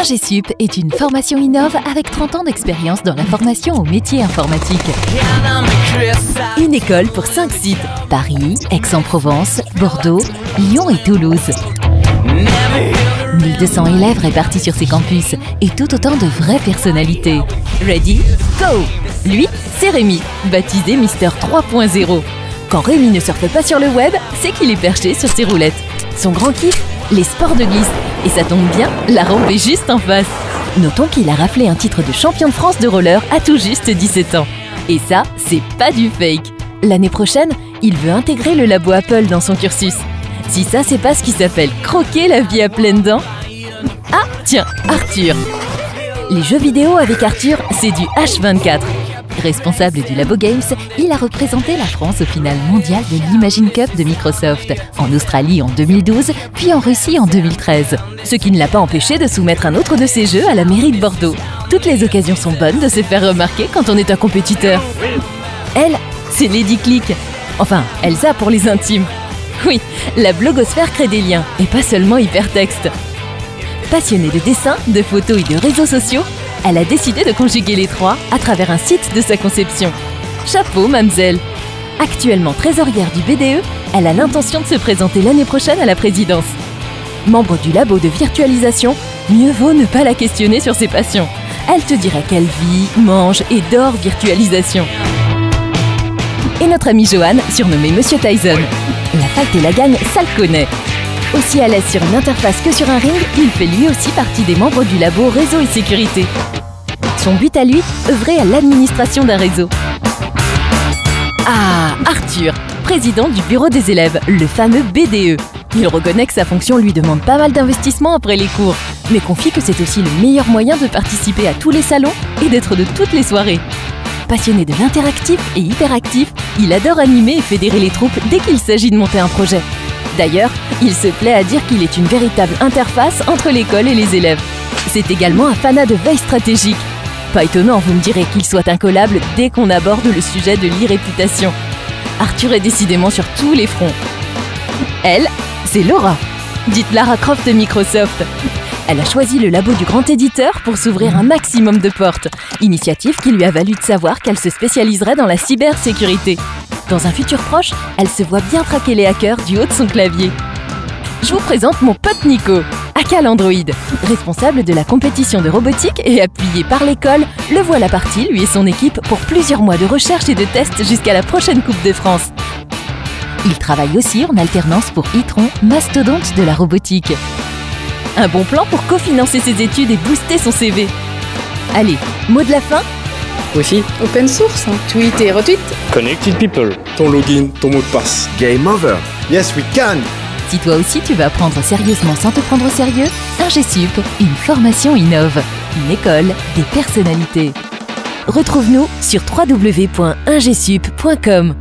IngeSup est une formation innove avec 30 ans d'expérience dans la formation aux métiers informatiques. Une école pour 5 sites: Paris, Aix-en-Provence, Bordeaux, Lyon et Toulouse. 1200 élèves répartis sur ces campus et tout autant de vraies personnalités. Ready, go! Lui, c'est Rémi, baptisé Mister 3.0. Quand Rémi ne surfe pas sur le web, c'est qu'il est perché sur ses roulettes. Son grand kiff, les sports de glisse. Et ça tombe bien, la rampe est juste en face. Notons qu'il a raflé un titre de champion de France de roller à tout juste 17 ans. Et ça, c'est pas du fake. L'année prochaine, il veut intégrer le labo Apple dans son cursus. Si ça, c'est pas ce qui s'appelle croquer la vie à pleines dents. Ah, tiens, Arthur. Les jeux vidéo avec Arthur, c'est du H24. Responsable du Labo Games, il a représenté la France au finale mondial de l'Imagine Cup de Microsoft, en Australie en 2012, puis en Russie en 2013. Ce qui ne l'a pas empêché de soumettre un autre de ses jeux à la mairie de Bordeaux. Toutes les occasions sont bonnes de se faire remarquer quand on est un compétiteur. Elle, c'est Lady Click. Enfin, Elsa pour les intimes. Oui, la blogosphère crée des liens, et pas seulement hypertexte. Passionnée de dessin, de photos et de réseaux sociaux, elle a décidé de conjuguer les trois à travers un site de sa conception. Chapeau, mademoiselle! Actuellement trésorière du BDE, elle a l'intention de se présenter l'année prochaine à la présidence. Membre du labo de virtualisation, mieux vaut ne pas la questionner sur ses passions. Elle te dirait qu'elle vit, mange et dort virtualisation. Et notre ami Johan, surnommé Monsieur Tyson. La fight et la gagne, ça le connaît. Aussi à l'aise sur une interface que sur un ring, il fait lui aussi partie des membres du labo réseau et sécurité. Son but à lui, œuvrer à l'administration d'un réseau. Ah, Arthur, président du bureau des élèves, le fameux BDE. Il reconnaît que sa fonction lui demande pas mal d'investissement après les cours, mais confie que c'est aussi le meilleur moyen de participer à tous les salons et d'être de toutes les soirées. Passionné de l'interactif et hyperactif, il adore animer et fédérer les troupes dès qu'il s'agit de monter un projet. D'ailleurs, il se plaît à dire qu'il est une véritable interface entre l'école et les élèves. C'est également un fanat de veille stratégique. Pas étonnant, vous me direz, qu'il soit incollable dès qu'on aborde le sujet de l'e-réputation. Arthur est décidément sur tous les fronts. Elle, c'est Laura, dite Lara Croft de Microsoft. Elle a choisi le labo du grand éditeur pour s'ouvrir un maximum de portes, initiative qui lui a valu de savoir qu'elle se spécialiserait dans la cybersécurité. Dans un futur proche, elle se voit bien traquer les hackers du haut de son clavier. Je vous présente mon pote Nico, Hackal Android, responsable de la compétition de robotique et appuyé par l'école, le voilà parti, lui et son équipe, pour plusieurs mois de recherche et de tests jusqu'à la prochaine Coupe de France. Il travaille aussi en alternance pour e-tron, mastodonte de la robotique. Un bon plan pour cofinancer ses études et booster son CV. Allez, mot de la fin? Aussi, open source, tweet et retweet. Connected people. Ton login, ton mot de passe. Game over. Yes, we can. Si toi aussi tu veux apprendre sérieusement sans te prendre au sérieux, IngeSup, une formation innove, une école des personnalités. Retrouve-nous sur www.ingesup.com.